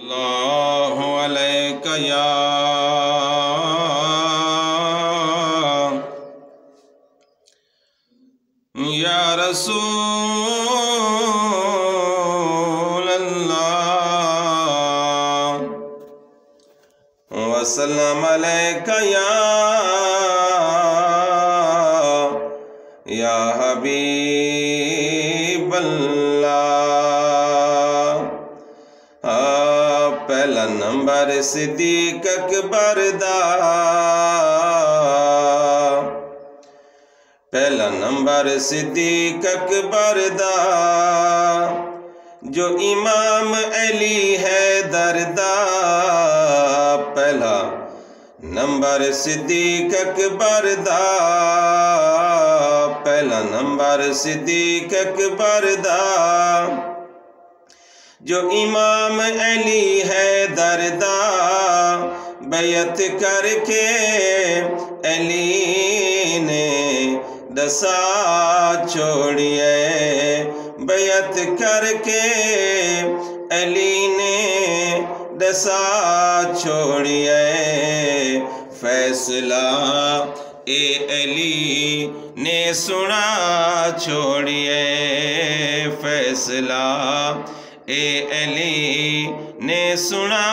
सल्लल्लाहु अलैका या रसूल अल्लाह वसल्लम अलैका या हबीब अल्लाह। पहला नंबर सिद्दीक अकबर दा, पहला नंबर सिद्दीक अकबर दा, जो इमाम अली हैदर दा। पहला नंबर सिद्दीक अकबर दा, पहला नंबर सिद्दीक अकबर दा, जो इमाम अली हैदर दा। बैयत करके अली ने दसा छोड़िए, बैयत करके अली ने दसा छोड़िए। फैसला ए अली ने सुना छोड़िए, फैसला ए अली ने सुना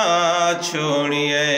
छोड़िए।